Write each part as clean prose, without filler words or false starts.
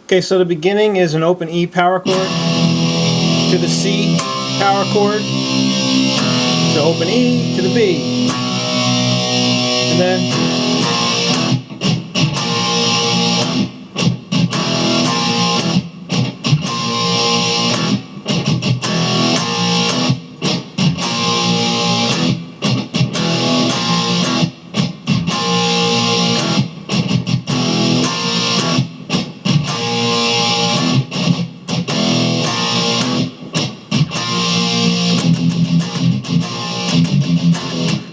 Okay, so the beginning is an open E power chord to the C power chord, to open E to the B, and then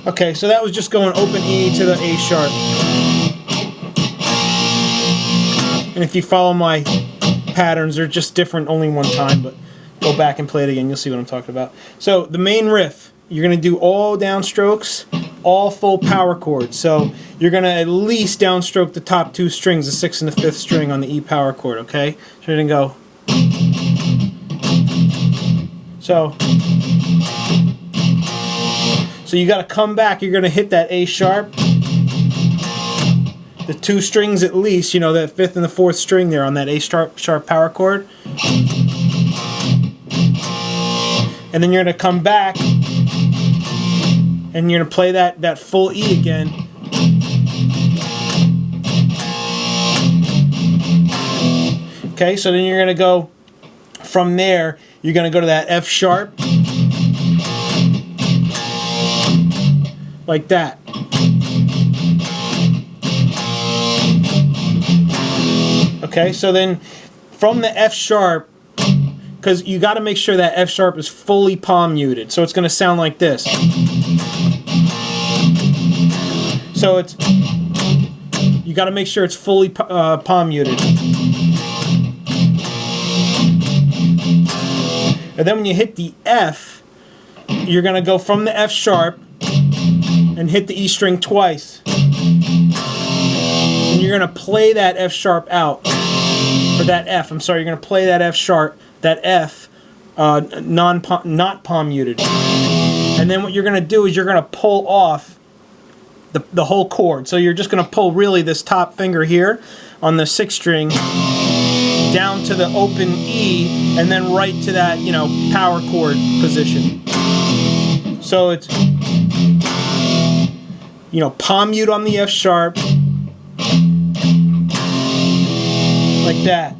okay, so that was just going open E to the A sharp. And if you follow my patterns, they're just different only one time, but go back and play it again, you'll see what I'm talking about. So the main riff, you're going to do all downstrokes, all full power chords. So you're going to at least downstroke the top two strings, the 6th and the 5th string on the E power chord, okay? So you're going to go. So you got to come back, you're going to hit that A sharp, the 2 strings at least, you know, that 5th and the 4th string there on that A sharp power chord. And then you're going to come back and you're going to play that full E again. Okay, so then you're going to go from there, you're going to go to that F sharp. Like that. Okay, so then from the F sharp, because you got to make sure that F sharp is fully palm muted, so it's going to sound like this. So it's, you got to make sure it's fully palm muted. And then when you hit the F, you're going to go from the F sharp and hit the E string twice. And you're going to play that F sharp out. Or that F, I'm sorry, you're going to play that F sharp, that F, not palm muted. And then what you're going to do is you're going to pull off the whole chord. So you're just going to pull really this top finger here on the 6th string down to the open E and then right to that, you know, power chord position. So it's, you know, palm mute on the F sharp, like that.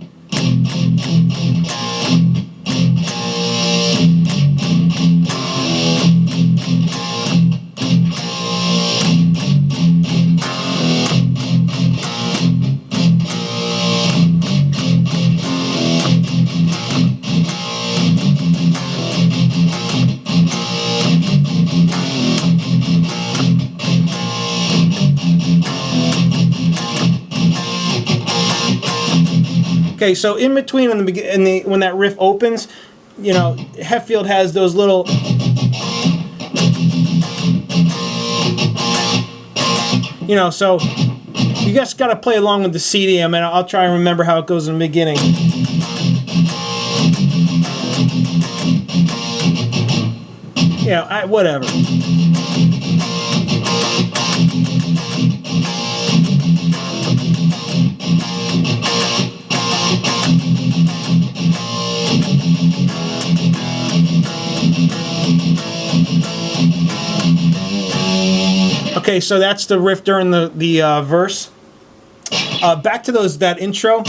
Okay, so in between when that riff opens, you know, Hetfield has those little, you know, so you just got to play along with the CD. I mean, I'll try and remember how it goes in the beginning. You know, whatever. Okay, so that's the riff during the verse. Back to that intro.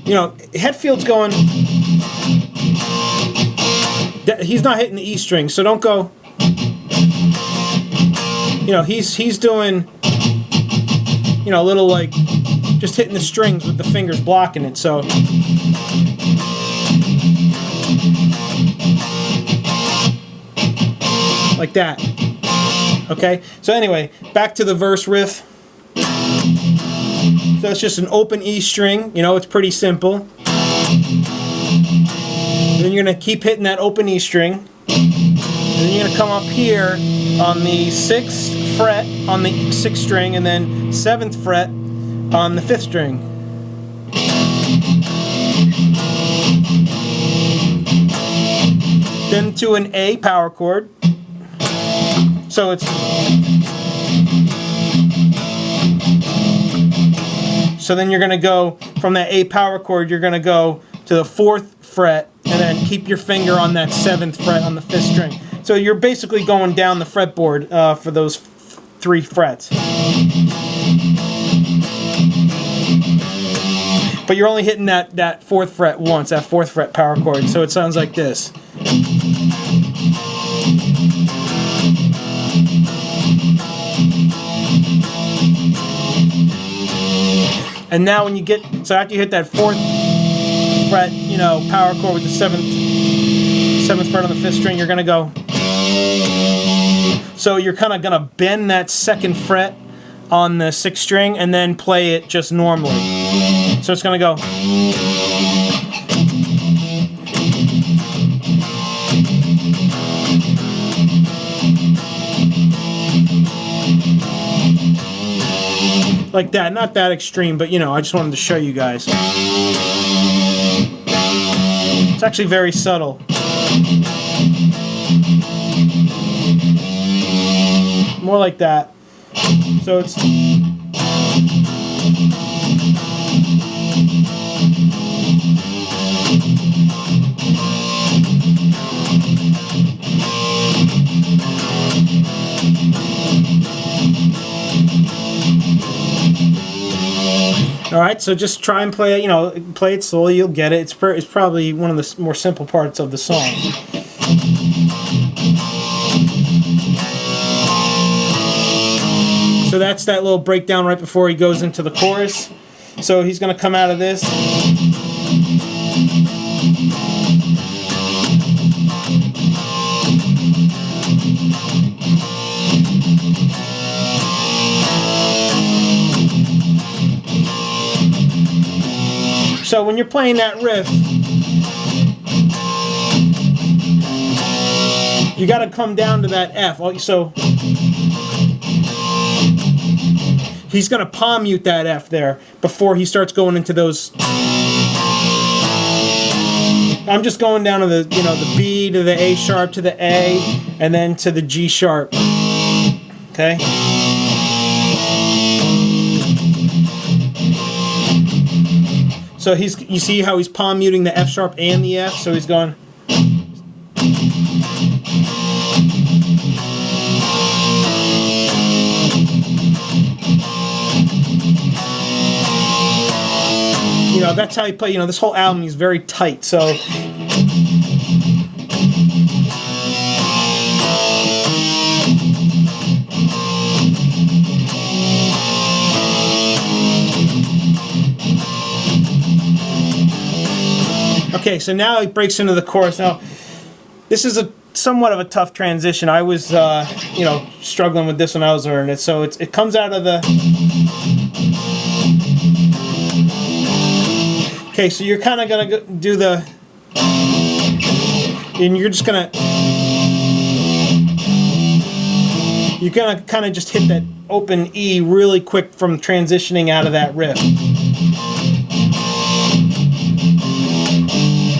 You know, Hetfield's going. He's not hitting the E string, so don't go. You know, he's doing. You know, a little like just hitting the strings with the fingers blocking it. So. Like that. Okay, so anyway, back to the verse riff. So it's just an open E string, you know, it's pretty simple. Then you're going to keep hitting that open E string. And then you're going to come up here on the 6th fret on the 6th string and then 7th fret on the 5th string. Then to an A power chord. So it's, so then you're going to go from that A power chord, you're going to go to the 4th fret and then keep your finger on that 7th fret on the 5th string. So you're basically going down the fretboard for those 3 frets. But you're only hitting that 4th fret once, that 4th fret power chord. So it sounds like this. And now when you get, so after you hit that 4th fret, you know, power chord with the 7th fret on the 5th string, you're going to go. So you're kind of going to bend that 2nd fret on the 6th string and then play it just normally. So it's going to go. Like that, not that extreme, but you know, I just wanted to show you guys. It's actually very subtle. More like that. So it's all right, so just try and play it, you know, play it slowly, you'll get it. It's probably one of the more simple parts of the song. So that's that little breakdown right before he goes into the chorus. So he's going to come out of this. So when you're playing that riff, you got to come down to that F. So he's going to palm mute that F there before he starts going into those. I'm just going down to the, you know, the B to the A sharp to the A and then to the G sharp. Okay? So you see how he's palm muting the F sharp and the F, so he's going. You know, that's how you play. You know, this whole album is very tight, so. Okay, so now he breaks into the chorus. Now, this is somewhat of a tough transition. I was, you know, struggling with this when I was learning it. So it comes out of the. Okay, so you're kind of gonna do the, and you're just gonna. You're gonna kind of just hit that open E really quick from transitioning out of that riff.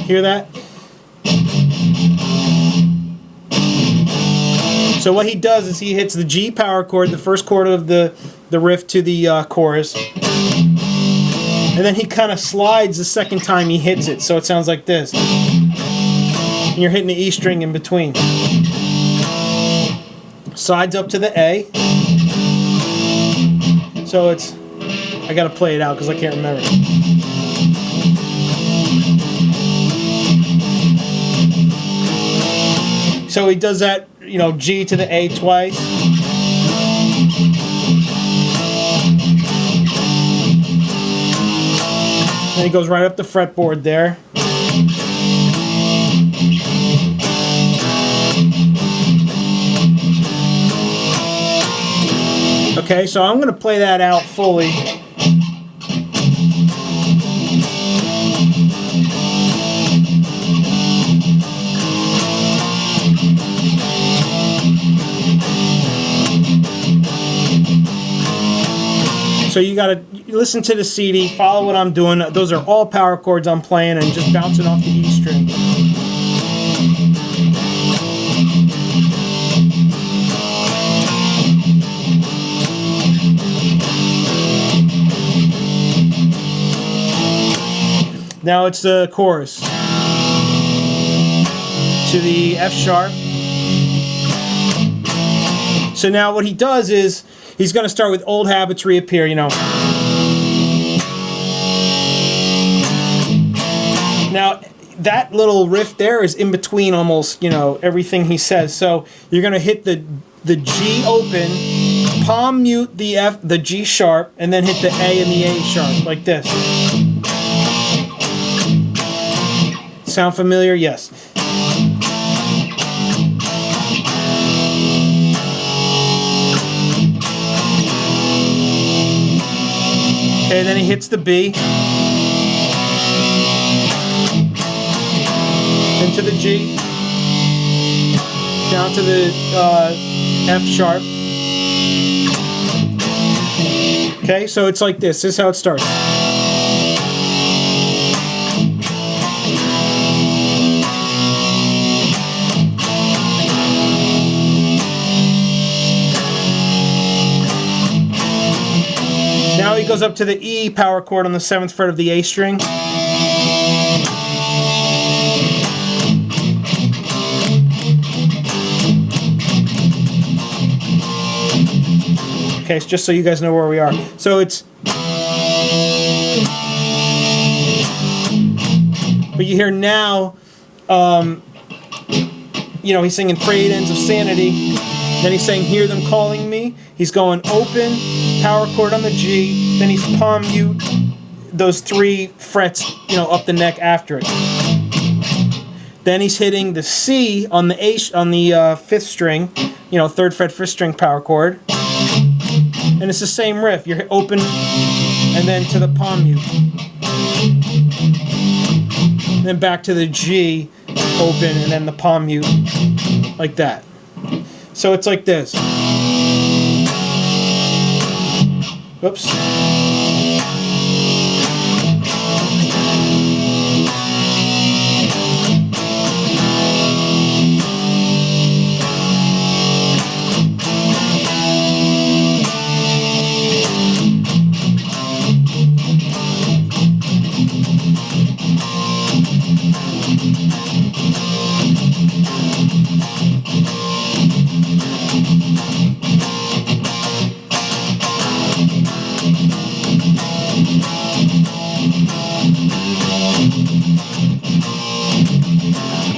Hear that? So what he does is he hits the G power chord, the first chord of the riff to the chorus, and then he kind of slides the second time he hits it, so it sounds like this. And you're hitting the E string in between. Slides up to the A. So it's, I gotta play it out because I can't remember. So he does that, you know, G to the A twice. And he goes right up the fretboard there. Okay, so I'm going to play that out fully. So you got to listen to the CD, follow what I'm doing. Those are all power chords I'm playing and just bouncing off the E string. Now it's the chorus. To the F sharp. So now what he does is, he's going to start with Old Habits Reappear, you know. Now, that little riff there is in between almost, you know, everything he says. So you're going to hit the G open, palm mute the F, the G sharp, and then hit the A and the A sharp, like this. Sound familiar? Yes. Okay, then he hits the B. Into the G. Down to the F sharp. Okay, so it's like this. This is how it starts. Now he goes up to the E power chord on the 7th fret of the A string. Okay, so just so you guys know where we are. So it's... But you hear now, you know, he's singing Frayed ends of Sanity. Then he's saying, hear them calling me. He's going open, power chord on the G. Then he's palm mute those 3 frets, you know, up the neck after it. Then he's hitting the C on the A on the 5th string, you know, 3rd fret 5th string power chord. And it's the same riff. You're open and then to the palm mute. And then back to the G, open, and then the palm mute, like that. So it's like this. Whoops.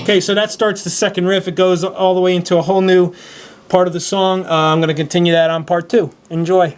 Okay, so that starts the second riff. It goes all the way into a whole new part of the song. I'm going to continue that on part 2. Enjoy.